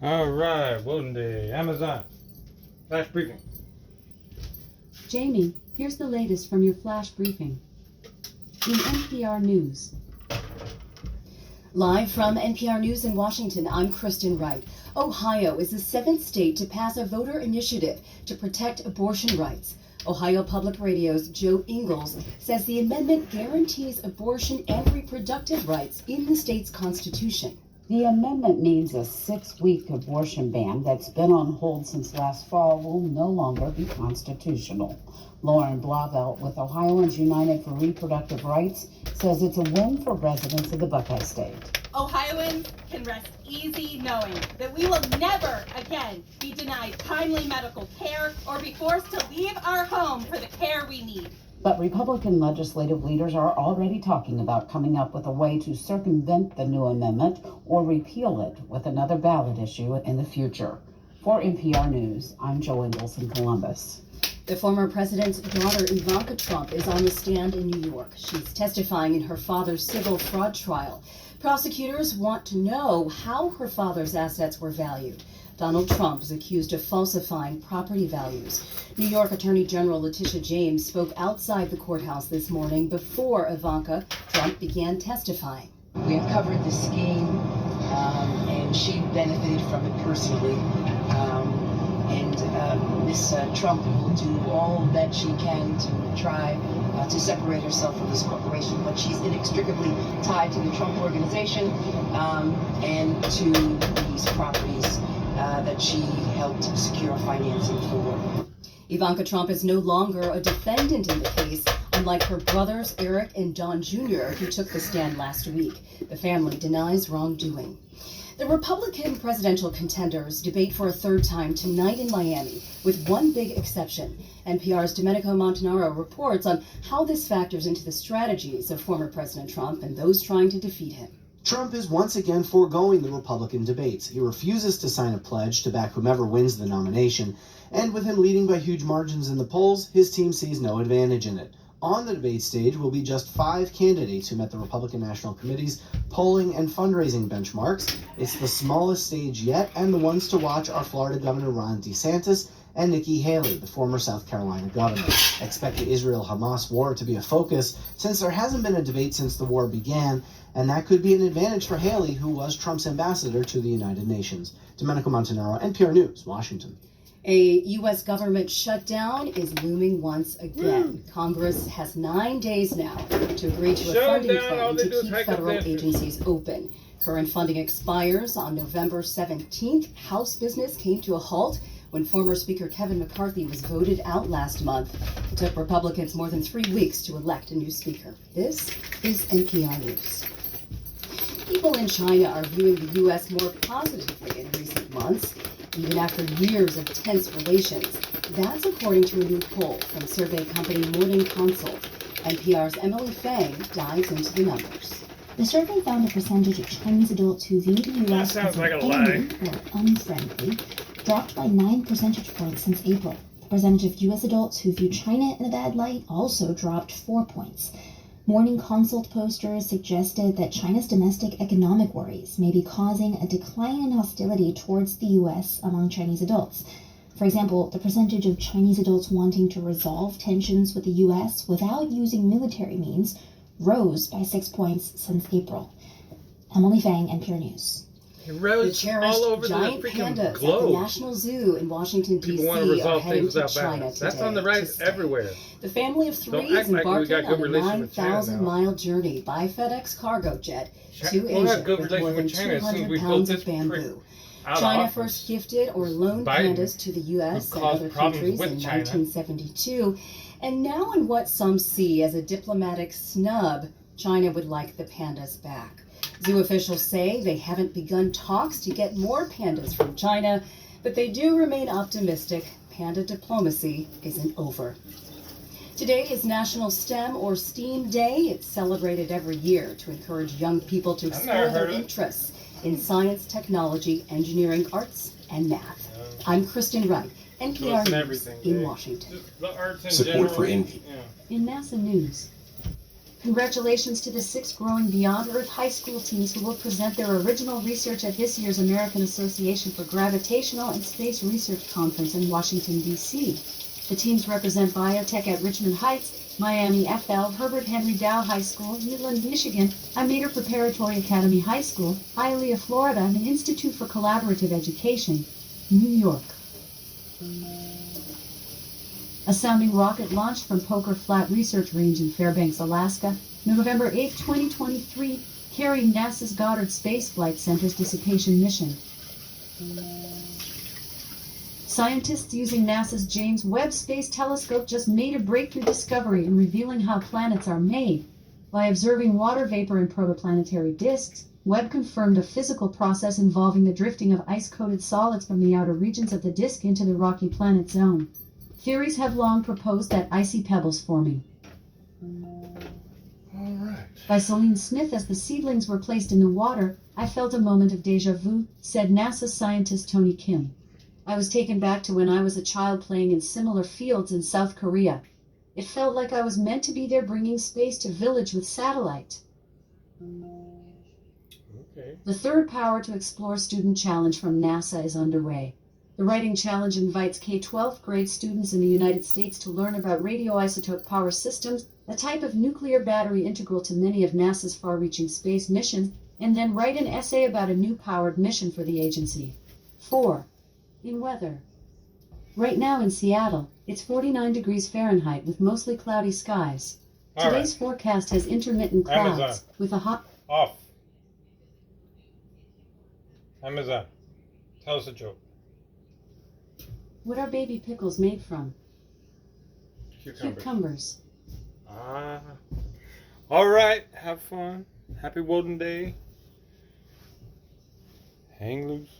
All right, welcome to Amazon Flash Briefing. Jamie, here's the latest from your flash briefing. In NPR News. Live from NPR News in Washington, I'm Kristen Wright. Ohio is the seventh state to pass a voter initiative to protect abortion rights. Ohio Public Radio's Joe Ingles says the amendment guarantees abortion and reproductive rights in the state's constitution. The amendment means a 6-week abortion ban that's been on hold since last fall will no longer be constitutional. Lauren Blauvelt with Ohioans United for Reproductive Rights says it's a win for residents of the Buckeye State. Ohioans can rest easy knowing that we will never again be denied timely medical care or be forced to leave our home for the care we need. But Republican legislative leaders are already talking about coming up with a way to circumvent the new amendment or repeal it with another ballot issue in the future. For NPR News, I'm Joe Ingles in Columbus. The former president's daughter, Ivanka Trump, is on the stand in New York. She's testifying in her father's civil fraud trial. Prosecutors want to know how her father's assets were valued. Donald Trump is accused of falsifying property values. New York Attorney General Letitia James spoke outside the courthouse this morning before Ivanka Trump began testifying. We have covered the scheme, and she benefited from it personally. Ms. Trump will do all that she can to try to separate herself from this corporation, but she's inextricably tied to the Trump organization and to these properties that she helped secure financing for. Ivanka Trump is no longer a defendant in the case, unlike her brothers Eric and Don Jr., who took the stand last week. The family denies wrongdoing. The Republican presidential contenders debate for a third time tonight in Miami, with one big exception. NPR's Domenico Montanaro reports on how this factors into the strategies of former President Trump and those trying to defeat him. Trump is once again foregoing the Republican debates. He refuses to sign a pledge to back whomever wins the nomination, and with him leading by huge margins in the polls, his team sees no advantage in it. On the debate stage will be just 5 candidates who met the Republican National Committee's polling and fundraising benchmarks. It's the smallest stage yet, and the ones to watch are Florida Governor Ron DeSantis and Nikki Haley, the former South Carolina governor. Expect the Israel-Hamas war to be a focus, since there hasn't been a debate since the war began, and that could be an advantage for Haley, who was Trump's ambassador to the United Nations. Domenico Montanaro, NPR News, Washington. A U.S. government shutdown is looming once again. Congress has 9 days now to agree to a funding plan to keep federal agencies open. Current funding expires on November 17th. House business came to a halt when former Speaker Kevin McCarthy was voted out last month. It took Republicans more than 3 weeks to elect a new speaker. This is NPR News. People in China are viewing the U.S. more positively in recent months, even after years of tense relations. That's according to a new poll from survey company Morning Consult. NPR's Emily Fang dives into the numbers. The survey found a percentage of Chinese adults who view the U.S. as an enemy or unfriendly dropped by 9 percentage points since April. The percentage of U.S. adults who view China in a bad light also dropped 4 points. Morning Consult posters suggested that China's domestic economic worries may be causing a decline in hostility towards the U.S. among Chinese adults. For example, the percentage of Chinese adults wanting to resolve tensions with the U.S. without using military means rose by 6 points since April. Emily Fang, NPR News. It rose The cherished all over giant the freaking pandas at the globe. National Zoo in Washington, D.C. People want to are resolve heading things to without China violence. today. That's on the to rise stay. everywhere. The family of 3 Don't is act like we embarking got good on a relations with China now. 9,000-mile journey by FedEx cargo jet to We'll have Asia good with more relations than with China as soon as 200 we build pounds this of bamboo. out of China office. first gifted or loaned Biden pandas to the U.S. and caused other problems countries with in China. 1972. And now in what some see as a diplomatic snub, China would like the pandas back. Zoo officials say they haven't begun talks to get more pandas from China, but they do remain optimistic panda diplomacy isn't over. Today is National STEM or STEAM Day. It's celebrated every year to encourage young people to explore their interests in science, technology, engineering, arts, and math. I'm Kristen Wright, NPR News in Washington. The arts in Support general. for Envy. Yeah. In NASA News, Congratulations to the 6 growing Beyond Earth high school teams who will present their original research at this year's American Association for Gravitational and Space Research Conference in Washington, D.C. The teams represent biotech at Richmond Heights, Miami FL, Herbert Henry Dow High School, Midland, Michigan, Amater Preparatory Academy High School, Hialeah, Florida, and the Institute for Collaborative Education, New York. A sounding rocket launched from Poker Flat Research Range in Fairbanks, Alaska, November 8, 2023, carrying NASA's Goddard Space Flight Center's dissipation mission. Scientists using NASA's James Webb Space Telescope just made a breakthrough discovery in revealing how planets are made. By observing water vapor in protoplanetary disks, Webb confirmed a physical process involving the drifting of ice-coated solids from the outer regions of the disk into the rocky planet zone. Theories have long proposed that icy pebbles forming. All right. By Celine Smith as the seedlings were placed in the water, I felt a moment of deja vu, said NASA scientist Tony Kim. I was taken back to when I was a child playing in similar fields in South Korea. It felt like I was meant to be there bringing space to village with satellite. Okay. The third Power to Explore Student Challenge from NASA is underway. The Writing Challenge invites K-12 grade students in the United States to learn about radioisotope power systems, a type of nuclear battery integral to many of NASA's far-reaching space missions, and then write an essay about a new powered mission for the agency. 4. In weather. Right now in Seattle, it's 49 degrees Fahrenheit with mostly cloudy skies. All Today's forecast has intermittent clouds Amazon. with a hot... Off. Amazon. Tell us a joke. What are baby pickles made from? Cucumber. Cucumbers. Ah. All right. Have fun. Happy Woden Day. Hang loose.